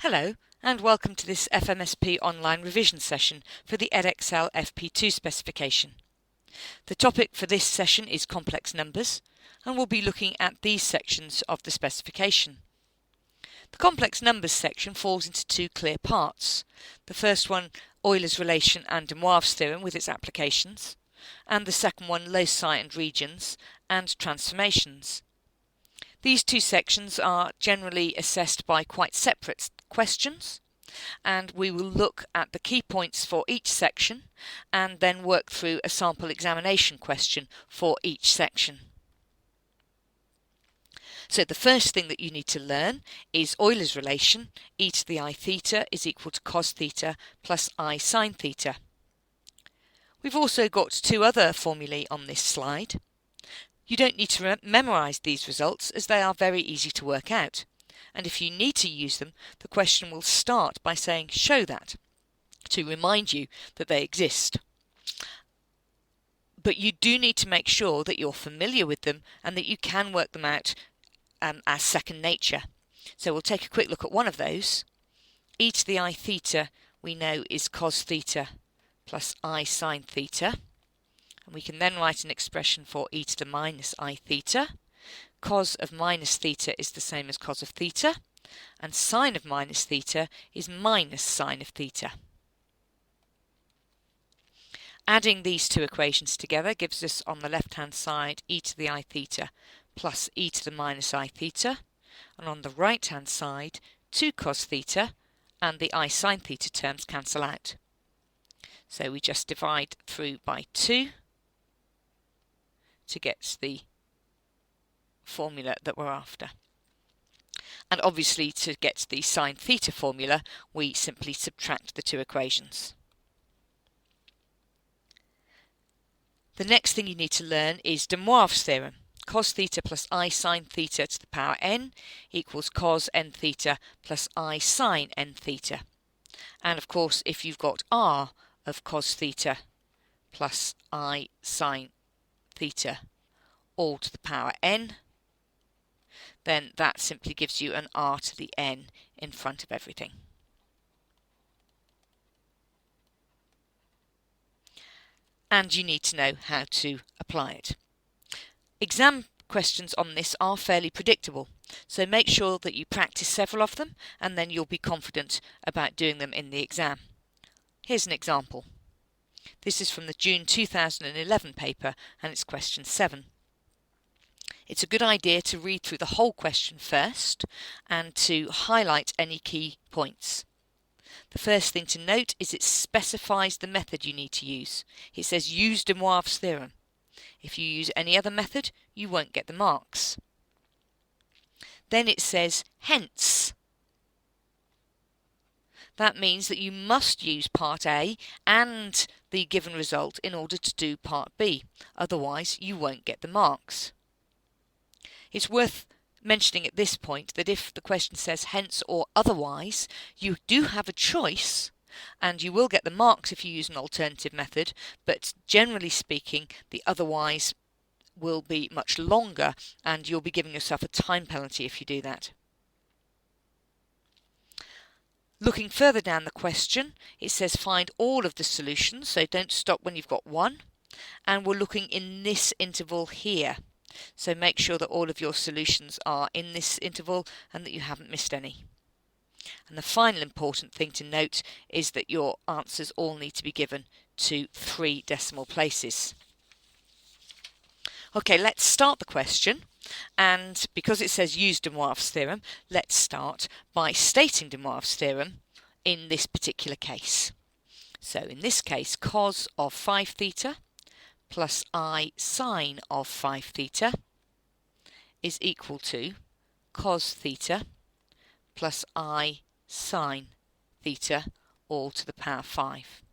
Hello and welcome to this FMSP online revision session for the Edexcel FP2 specification. The topic for this session is complex numbers and we'll be looking at these sections of the specification. The complex numbers section falls into two clear parts. The first one, Euler's relation and De Moivre's theorem with its applications, and the second one, Loci and regions and transformations. These two sections are generally assessed by quite separate questions, and we will look at the key points for each section and then work through a sample examination question for each section. So the first thing that you need to learn is Euler's relation, e to the I theta is equal to cos theta plus I sine theta. We've also got two other formulae on this slide. You don't need to memorise these results as they are very easy to work out. And if you need to use them, the question will start by saying show that, to remind you that they exist. But you do need to make sure that you're familiar with them and that you can work them out as second nature. So we'll take a quick look at one of those. E to the I theta we know is cos theta plus I sine theta. And we can then write an expression for e to the minus I theta. Cos of minus theta is the same as cos of theta, and sine of minus theta is minus sine of theta. Adding these two equations together gives us on the left-hand side e to the I theta plus e to the minus I theta, and on the right-hand side 2 cos theta and the I sine theta terms cancel out. So we just divide through by 2 to get the formula that we're after. And obviously to get the sine theta formula we simply subtract the two equations. The next thing you need to learn is De Moivre's theorem. Cos theta plus I sine theta to the power n equals cos n theta plus I sine n theta. And of course if you've got r of cos theta plus I sine theta all to the power n, then that simply gives you an r to the n in front of everything. And you need to know how to apply it. Exam questions on this are fairly predictable, so make sure that you practice several of them and then you'll be confident about doing them in the exam. Here's an example. This is from the June 2011 paper and it's question 7. It's a good idea to read through the whole question first and to highlight any key points. The first thing to note is it specifies the method you need to use. It says use De Moivre's theorem. If you use any other method, you won't get the marks. Then it says hence. That means that you must use part A and the given result in order to do part B. Otherwise, you won't get the marks. It's worth mentioning at this point that if the question says hence or otherwise, you do have a choice and you will get the marks if you use an alternative method, but generally speaking, the otherwise will be much longer and you'll be giving yourself a time penalty if you do that. Looking further down the question, it says find all of the solutions, so don't stop when you've got one, and we're looking in this interval here. So make sure that all of your solutions are in this interval and that you haven't missed any. And the final important thing to note is that your answers all need to be given to 3 decimal places. Okay, let's start the question, and because it says use De Moivre's theorem, let's start by stating De Moivre's theorem in this particular case. So in this case, cos of 5 theta plus I sine of 5 theta is equal to cos theta plus I sine theta all to the power 5.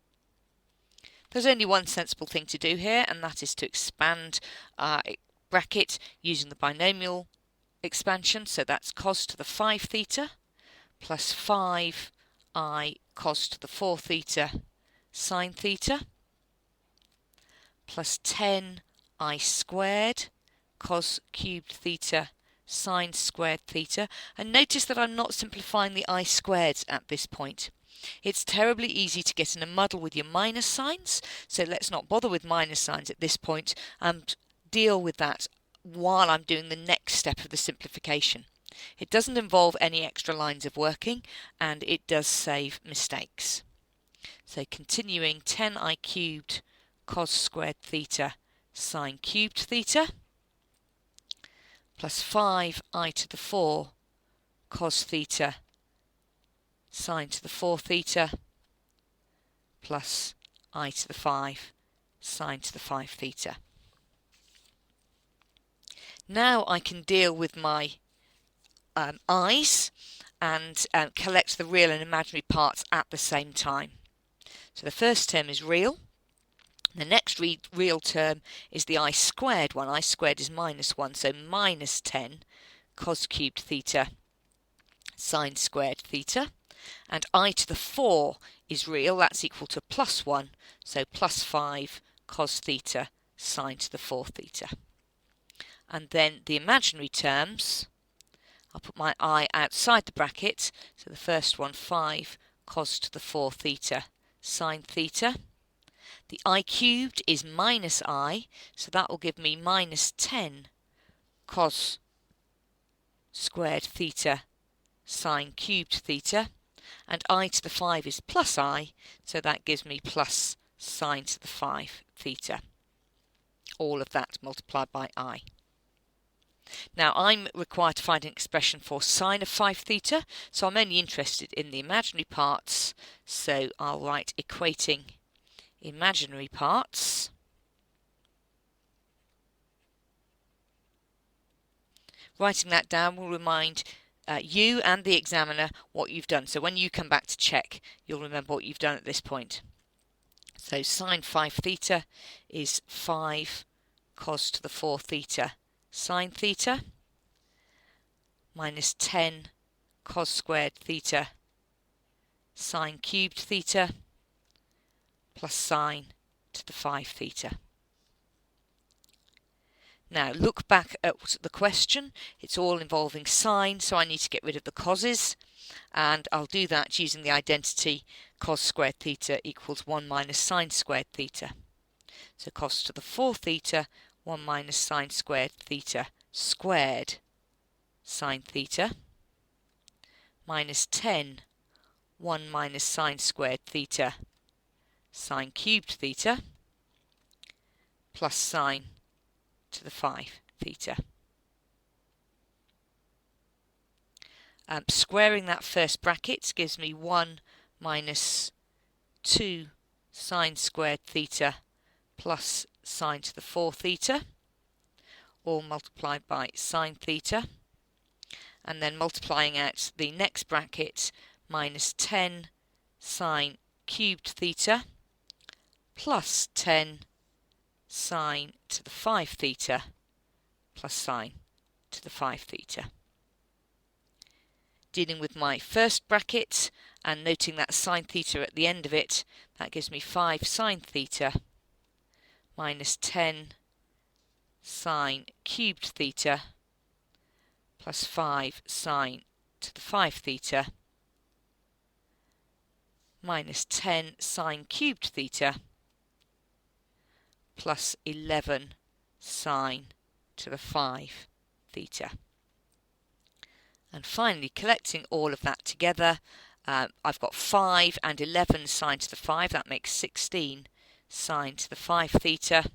There's only one sensible thing to do here, and that is to expand our bracket using the binomial expansion. So that's cos to the 5 theta plus 5I cos to the 4 theta sine theta plus 10 I squared cos cubed theta sine squared theta. And notice that I'm not simplifying the I squareds at this point. It's terribly easy to get in a muddle with your minus signs, so let's not bother with minus signs at this point and deal with that while I'm doing the next step of the simplification. It doesn't involve any extra lines of working, and it does save mistakes. So continuing, 10I cubed cos squared theta sine cubed theta plus 5I to the 4 cos theta sine to the 4 theta plus I to the 5 sine to the 5 theta. Now I can deal with my i's and collect the real and imaginary parts at the same time. So the first term is real. The next real term is the I squared one. I squared is minus 1, so minus 10 cos cubed theta sine squared theta. And I to the 4 is real. That's equal to plus 1, so plus 5 cos theta sine to the 4 theta. And then the imaginary terms, I'll put my I outside the bracket. So the first one, 5 cos to the 4 theta sine theta. The I cubed is minus I, so that will give me minus 10 cos squared theta sine cubed theta. And I to the 5 is plus I, so that gives me plus sine to the 5 theta. All of that multiplied by I. Now I'm required to find an expression for sine of 5 theta, so I'm only interested in the imaginary parts, so I'll write equating imaginary parts. Writing that down will remind you and the examiner what you've done. So when you come back to check, you'll remember what you've done at this point. So sine 5 theta is 5 cos to the 4 theta sine theta minus 10 cos squared theta sine cubed theta plus sine to the 5 theta. Now look back at the question. It's all involving sine, so I need to get rid of the coses, and I'll do that using the identity cos squared theta equals 1 minus sine squared theta. So cos to the 4 theta 1 minus sine squared theta squared sine theta minus 10 1 minus sine squared theta sine cubed theta plus sine to the 5 theta. Squaring that first bracket gives me 1 minus 2 sine squared theta plus sine to the 4 theta, all multiplied by sine theta, and then multiplying out the next bracket, minus 10 sine cubed theta plus 10 sine to the 5 theta plus sine to the 5 theta. Dealing with my first bracket and noting that sine theta at the end of it, that gives me 5 sine theta minus 10 sine cubed theta plus 5 sine to the 5 theta minus 10 sine cubed theta plus 11 sine to the 5 theta. And finally, collecting all of that together, I've got 5 and 11 sine to the 5, that makes 16 sine to the 5 theta,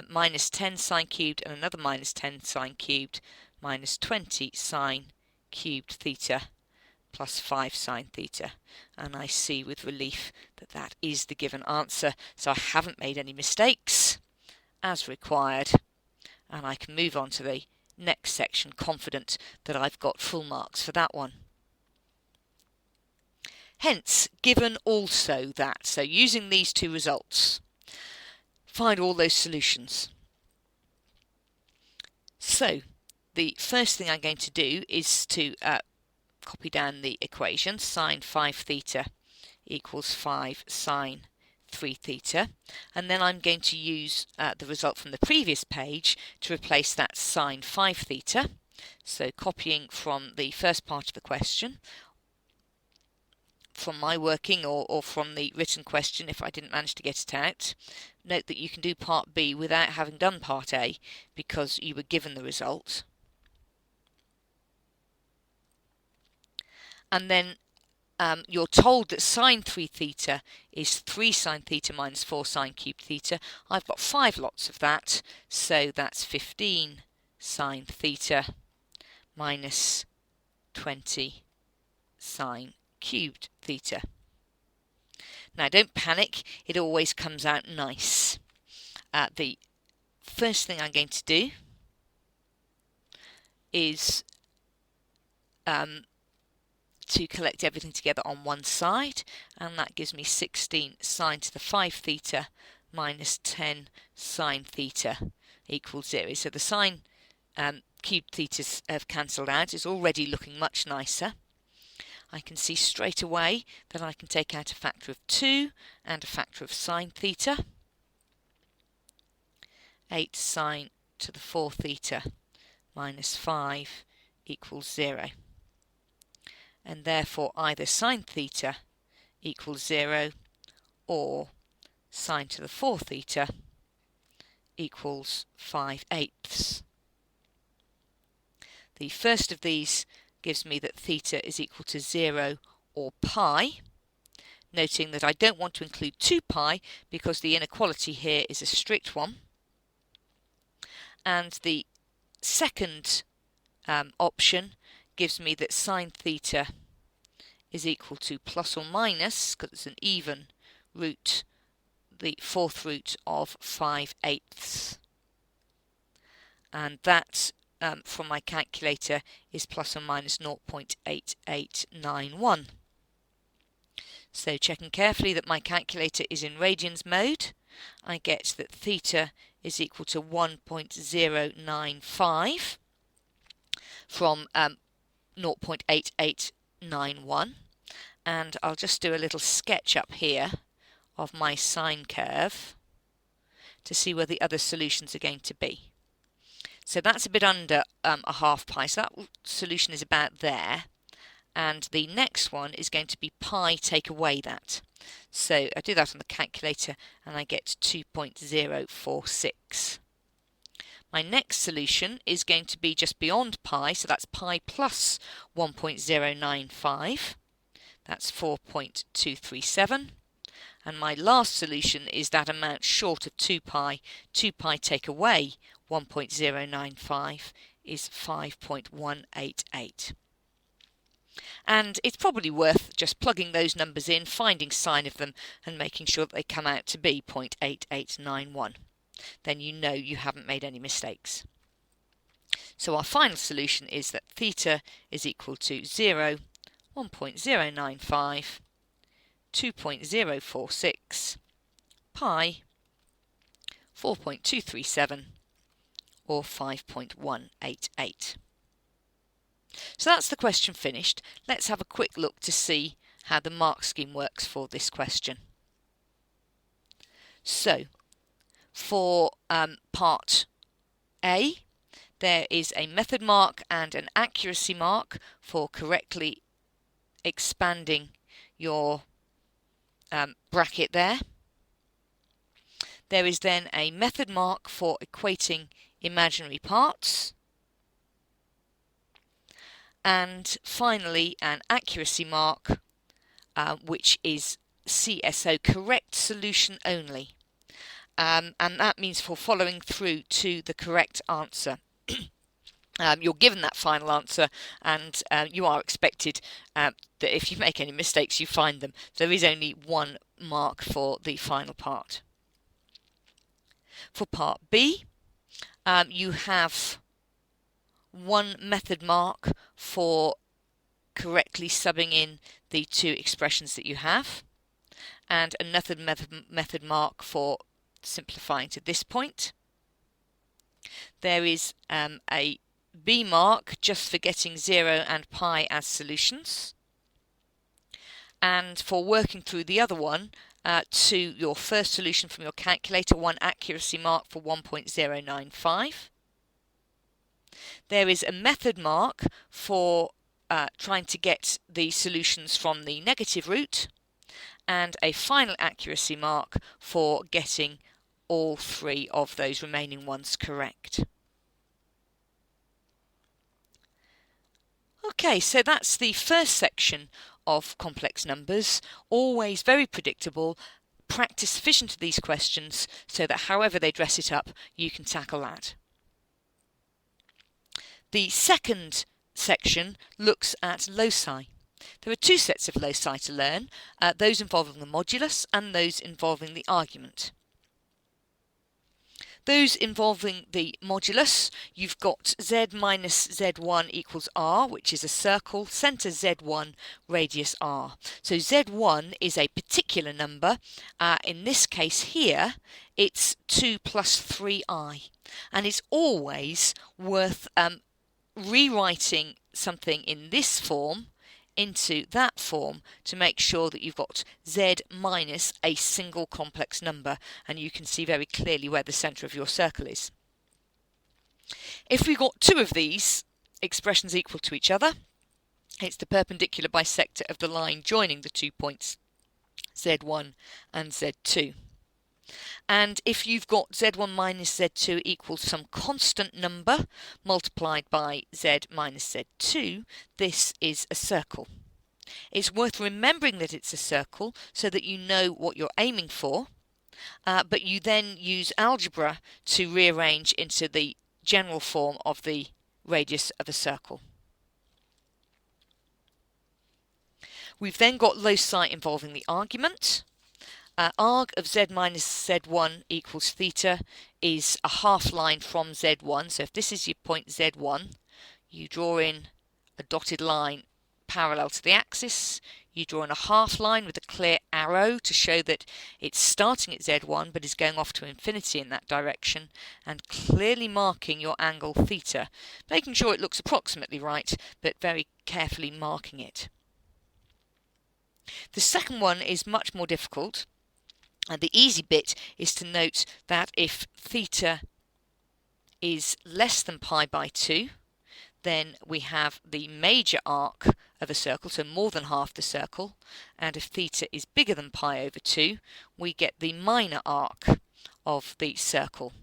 minus 10 sine cubed and another minus 10 sine cubed, minus 20 sine cubed theta plus 5 sine theta. And I see with relief that that is the given answer, so I haven't made any mistakes as required, and I can move on to the next section confident that I've got full marks for that one. Hence, given also that, so using these two results, find all those solutions. So, the first thing I'm going to do is to copy down the equation. Sine 5 theta equals 5 sine 3 theta, and then I'm going to use the result from the previous page to replace that sine 5 theta. So copying from the first part of the question, from my working or from the written question if I didn't manage to get it out. Note that you can do part B without having done part A because you were given the result. And then you're told that sine 3 theta is 3 sine theta minus 4 sine cubed theta. I've got 5 lots of that, so that's 15 sine theta minus 20 sine cubed theta. Now don't panic, it always comes out nice. The first thing I'm going to do is to collect everything together on one side, and that gives me 16 sine to the 5 theta minus 10 sine theta equals 0. So the sine cubed thetas have cancelled out. It's already looking much nicer. I can see straight away that I can take out a factor of 2 and a factor of sine theta. 8 sine to the 4 theta minus 5 equals 0. And therefore either sine theta equals 0 or sine to the 4 theta equals 5/8. The first of these gives me that theta is equal to 0 or pi, noting that I don't want to include 2 pi because the inequality here is a strict one. And the second option gives me that sine theta is equal to plus or minus, because it's an even root, the 4th root of 5/8. And that from my calculator is plus or minus 0.8891. So checking carefully that my calculator is in radians mode, I get that theta is equal to 1.095 from 0.8891, and I'll just do a little sketch up here of my sine curve to see where the other solutions are going to be. So that's a bit under a half pi, so that solution is about there, and the next one is going to be pi take away that. So I do that on the calculator and I get 2.046. My next solution is going to be just beyond pi, so that's pi plus 1.095. That's 4.237. And my last solution is that amount short of 2 pi. 2 pi take away 1.095 is 5.188. And it's probably worth just plugging those numbers in, finding sine of them, and making sure that they come out to be 0.8891. Then you know you haven't made any mistakes. So our final solution is that theta is equal to 0, 1.095, 2.046, pi, 4.237, or 5.188. So that's the question finished. Let's have a quick look to see how the mark scheme works for this question. So, for part A, there is a method mark and an accuracy mark for correctly expanding your bracket there. There is then a method mark for equating imaginary parts. And finally, an accuracy mark, which is CSO, correct solution only. And that means for following through to the correct answer. You're given that final answer, and you are expected that if you make any mistakes, you find them. There is only one mark for the final part. For part B, you have one method mark for correctly subbing in the two expressions that you have, and another method mark for simplifying to this point. There is a B mark just for getting 0 and pi as solutions, and for working through the other one to your first solution from your calculator, one accuracy mark for 1.095, There is a method mark for trying to get the solutions from the negative root, and a final accuracy mark for getting all three of those remaining ones correct. Okay, so that's the first section of complex numbers, always very predictable. Practice sufficient of these questions so that however they dress it up, you can tackle that. The second section looks at loci. There are two sets of loci to learn, those involving the modulus and those involving the argument. Those involving the modulus, you've got z minus z1 equals r, which is a circle, centre z1, radius r. So z1 is a particular number. In this case here, it's 2 plus 3i. And it's always worth rewriting something in this form into that form to make sure that you've got z minus a single complex number, and you can see very clearly where the centre of your circle is. If we've got two of these expressions equal to each other, it's the perpendicular bisector of the line joining the 2 points z1 and z2. And if you've got z1 minus z2 equals some constant number multiplied by z minus z2, this is a circle. It's worth remembering that it's a circle so that you know what you're aiming for, but you then use algebra to rearrange into the general form of the radius of a circle. We've then got loci involving the argument. Arg of z minus z1 equals theta is a half line from z1. So if this is your point z1, you draw in a dotted line parallel to the axis. You draw in a half line with a clear arrow to show that it's starting at z1 but is going off to infinity in that direction, and clearly marking your angle theta, making sure it looks approximately right but very carefully marking it. The second one is much more difficult. And the easy bit is to note that if theta is less than pi by 2, then we have the major arc of a circle, so more than half the circle. And if theta is bigger than pi over 2, we get the minor arc of the circle.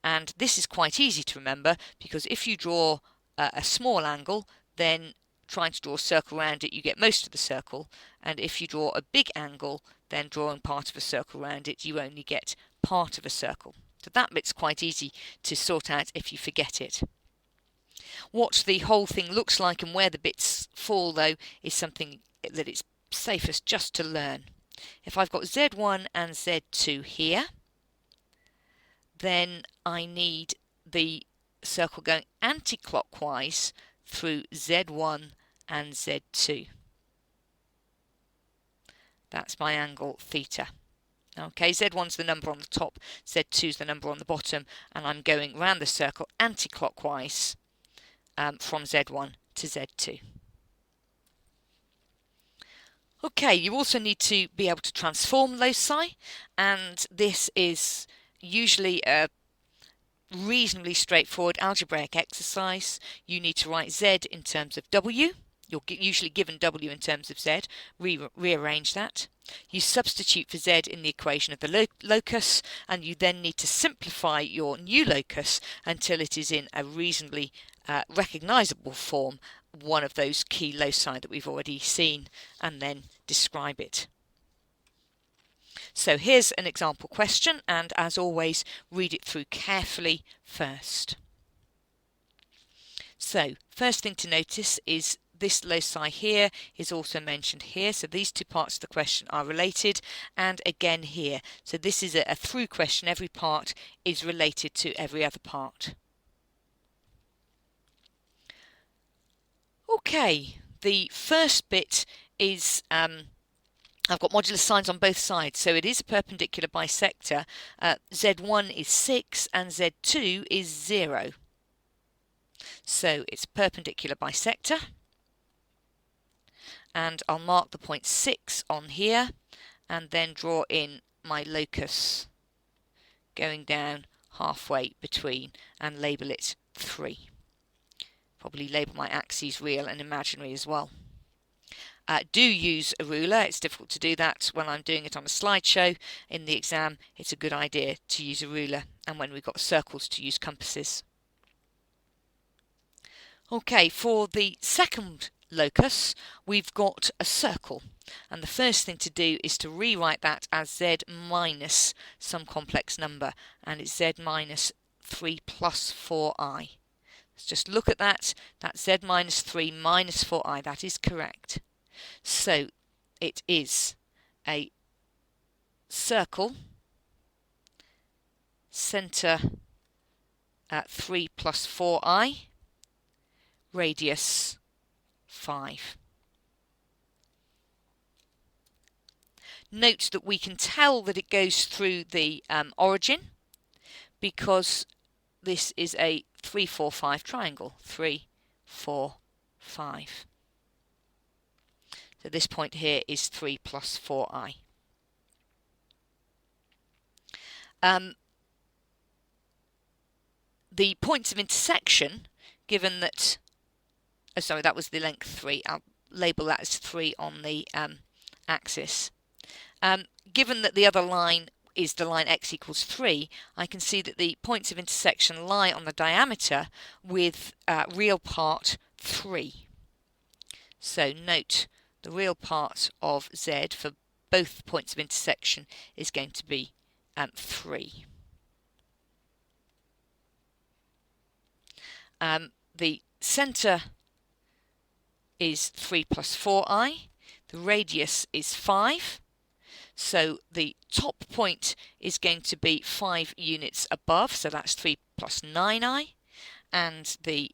And this is quite easy to remember, because if you draw a small angle, then trying to draw a circle around it, you get most of the circle. And if you draw a big angle, then drawing part of a circle around it, you only get part of a circle. So that bit's quite easy to sort out if you forget it. What the whole thing looks like and where the bits fall, though, is something that it's safest just to learn. If I've got z1 and z2 here, then I need the circle going anti-clockwise through z1 and z2. That's my angle theta. Okay, z1's the number on the top, z2's the number on the bottom, and I'm going round the circle anti-clockwise from z1 to z2. Okay, you also need to be able to transform loci, and this is usually a reasonably straightforward algebraic exercise. You need to write z in terms of w. You're usually given w in terms of z. Rearrange that. You substitute for z in the equation of the locus, and you then need to simplify your new locus until it is in a reasonably recognisable form, one of those key loci that we've already seen, and then describe it. So here's an example question, and as always, read it through carefully first. So, first thing to notice is this loci here is also mentioned here, so these two parts of the question are related, and again here. So this is a through question, every part is related to every other part. Okay, the first bit is I've got modulus signs on both sides, so it is a perpendicular bisector. Z1 is 6 and Z2 is 0. So it's perpendicular bisector. And I'll mark the point 6 on here and then draw in my locus going down halfway between and label it 3. probably label my axes real and imaginary as well. Do use a ruler. It's difficult to do that when I'm doing it on a slideshow. In the exam, it's a good idea to use a ruler, and when we've got circles, to use compasses. Okay, for the second locus, we've got a circle, and the first thing to do is to rewrite that as z minus some complex number, and it's z minus 3 plus 4i. Let's just look at that. That's z minus 3 minus 4i. That is correct. So it is a circle, centre at 3 plus 4i, radius 5. Note that we can tell that it goes through the origin because this is a 3, 4, 5 triangle. 3, 4, 5. So this point here is 3 plus 4i. The points of intersection, given that, oh sorry, that was the length 3. I'll label that as 3 on the axis. Given that the other line is the line x equals 3, I can see that the points of intersection lie on the diameter with real part 3. So note the real part of z for both points of intersection is going to be 3. The centre is 3 plus 4i, the radius is 5, so the top point is going to be 5 units above, so that's 3 plus 9i, and the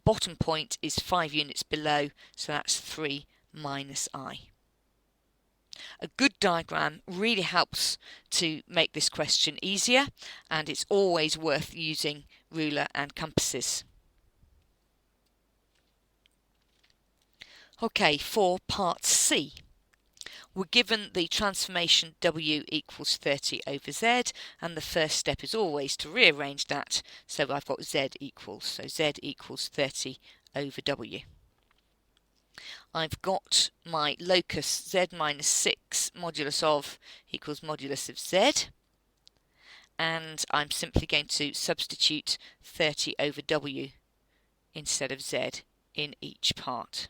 bottom point is 5 units below, so that's 3 minus I. A good diagram really helps to make this question easier, and it's always worth using ruler and compasses. Okay, for part C, we're given the transformation W equals 30 over Z, and the first step is always to rearrange that, so I've got Z equals 30 over W. I've got my locus Z minus 6 modulus of equals modulus of Z, and I'm simply going to substitute 30 over W instead of Z in each part.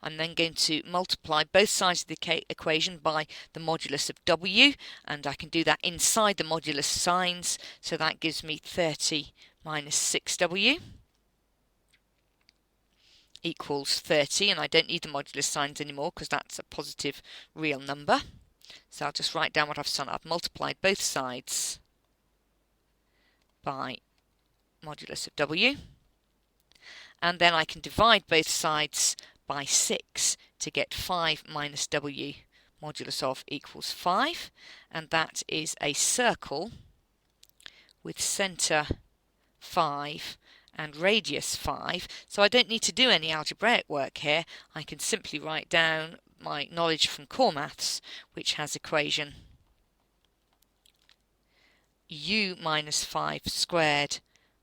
I'm then going to multiply both sides of the equation by the modulus of W, and I can do that inside the modulus signs, so that gives me 30 minus 6W equals 30, and I don't need the modulus signs anymore because that's a positive real number. So I'll just write down what I've done. I've multiplied both sides by modulus of W, and then I can divide both sides by 6 to get 5 minus W modulus of equals 5, and that is a circle with centre 5 and radius 5, so I don't need to do any algebraic work here. I can simply write down my knowledge from core maths, which has equation u minus 5 squared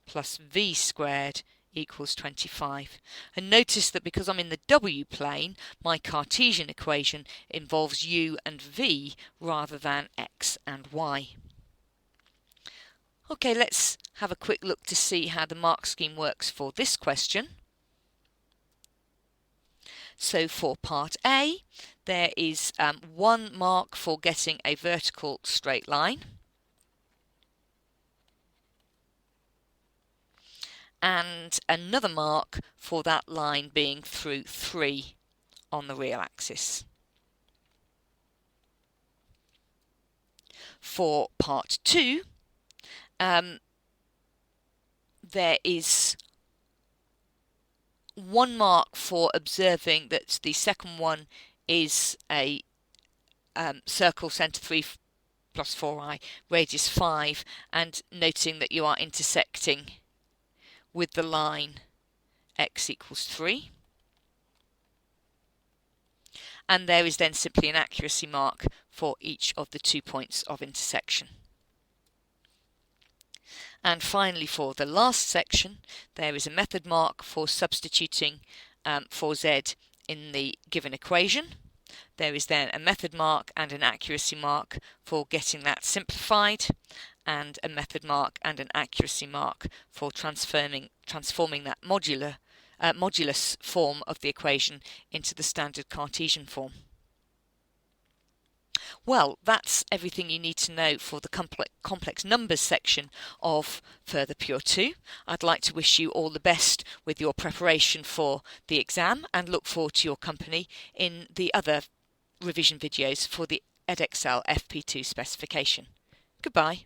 plus v squared equals 25. And notice that because I'm in the W plane, my Cartesian equation involves u and v rather than x and y. Okay, let's have a quick look to see how the mark scheme works for this question. So for part A, there is 1 mark for getting a vertical straight line, and another mark for that line being through 3 on the real axis. For part 2, there is 1 mark for observing that the second one is a circle centre 3 plus 4i, radius 5, and noting that you are intersecting with the line x equals 3. And there is then simply an accuracy mark for each of the 2 points of intersection. And finally, for the last section, there is a method mark for substituting for z in the given equation. There is then a method mark and an accuracy mark for getting that simplified, and a method mark and an accuracy mark for transforming that modulus form of the equation into the standard Cartesian form. Well, that's everything you need to know for the complex numbers section of Further Pure 2. I'd like to wish you all the best with your preparation for the exam and look forward to your company in the other revision videos for the Edexcel FP2 specification. Goodbye.